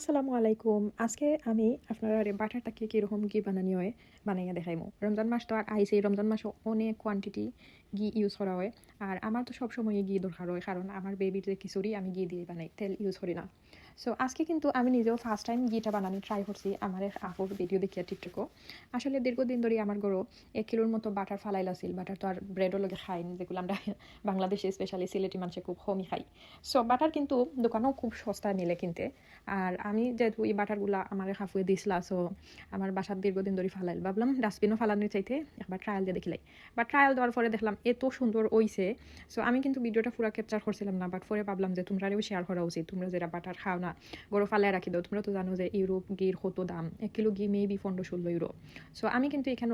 আসসালামু আলাইকুম। আজকে আমি আপনারে বাটারটাকে কিরকম ঘি বানানি হয় বানাইয়া দেখাইমু। রমজান মাস তো আর আইছে, রমজান মাসও অনেক কোয়ান্টিটি ঘি ইউজ করা হয়। আর আমার তো সবসময়ই ঘি দরকার হয়, কারণ আমার বেবির যে খিচুড়ি আমি ঘি দিয়ে বানাই, তেল ইউজ করি না। সো আজকে কিন্তু আমি নিজেও ফার্স্ট টাইম ঘিটা বানানি ট্রাই করছি আমার এক আপুর ভিডিও দেখিয়া টিকটকও। আসলে দীর্ঘদিন ধরে আমার ঘরও 1 কিলোর মতো বাটার ফালাইল আছিল। বাটার তো আর ব্রেডও লগে খাই না, যেগুলো আমরা বাংলাদেশে স্পেশালি সিলেটি মানুষে খুব কমই খাই। সো বাটার কিন্তু দোকানেও খুব সস্তায় মিলে কিনতে। আর আমি যেহেতু এই বাটারগুলা আমার হাফুয়ে দিছিলা, সো আমার বাসার দীর্ঘদিন ধরে ফালাইল, ভাবলাম ডাস্টবিনও ফালানোর চাইতে একবার ট্রায়াল দিয়ে দেখিলাই। বা ট্রায়াল দেওয়ার পরে দেখলাম এত সুন্দর হইছে। সো আমি কিন্তু ভিডিওটা পুরো ক্যাপচার করছিলাম না, বাট পরে ভাবলাম যে তোমরাও শেয়ার করা উচিত। তোমরা যারা বাটার খাও না, গরো ফালায় রাখি দাও। তোমরা তো জানো যে ইউরোপ ঘির কত দাম, 1 কিলো ঘি মেবি 15-16 ইউরো। সো আমি কিন্তু এখানে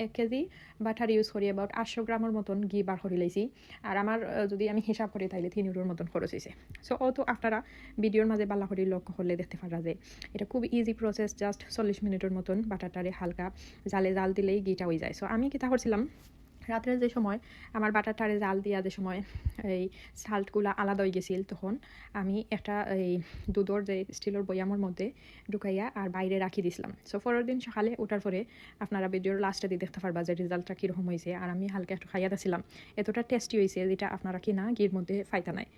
1 কেজি বাটার ইউজ করি, অ্যাবাউট 800 গ্রামের মতন ঘি বার করে লাইছি। আর আমার যদি আমি হিসাব করি তাইলে 3 ইউরোর মতন খরচ হয়েছে। সো অত আপনারা ভিডিওর মাঝে বালা করে লক্ষ্য করলে দেখতে পারা যায় এটা খুব ইজি প্রসেস। জাস্ট 40 মিনিটের মতন বাটারটারে হালকা জালে জাল দিলেই ঘিটা হয়ে যায়। সো আমি কিতা করছিলাম, রাত্রে যে সময় আমার বাটারটারে জাল দিয়া যে সময় এই সাল্টগুলো আলাদা হয়ে গেছিল, তখন আমি একটা এই দুধর যে স্টিলের বয়ামের মধ্যে ঢুকাইয়া আর বাইরে রাখি দিছিলাম। সো পরের দিন সকালে ওঠার পরে আপনারা ভিডিওর লাস্টে দিয়ে দেখতে পারবা যে রেজাল্টটা কীরকম হয়েছে। আর আমি হালকা একটু খাইয়া দিছিলাম, এতটা টেস্টি হয়েছে যেটা আপনারা কিনা ঘির মধ্যে ফাইতা নাই।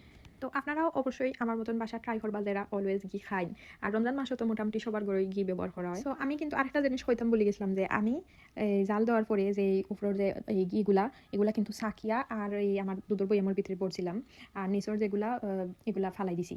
তো আপনারাও অবশ্যই আমার মতন বাসা ট্রাই করবা যারা অলওয়েজ ঘি খাই। আর রমজান মাসে তো মোটামুটি সবার ঘরেই ঘি ব্যবহার করা হয়। সো আমি কিন্তু আরেকটা জিনিস কইতাম বলে গেছিলাম, যে আমি জাল দেওয়ার পরে যে উপরের যে এই ঘিগুলা এগুলা কিন্তু সাকিয়া আর এই আমার দুধের বই আমার ভিতরে পড়ছিলাম, আর নিচের যেগুলা এগুলা ফালাই দিছি।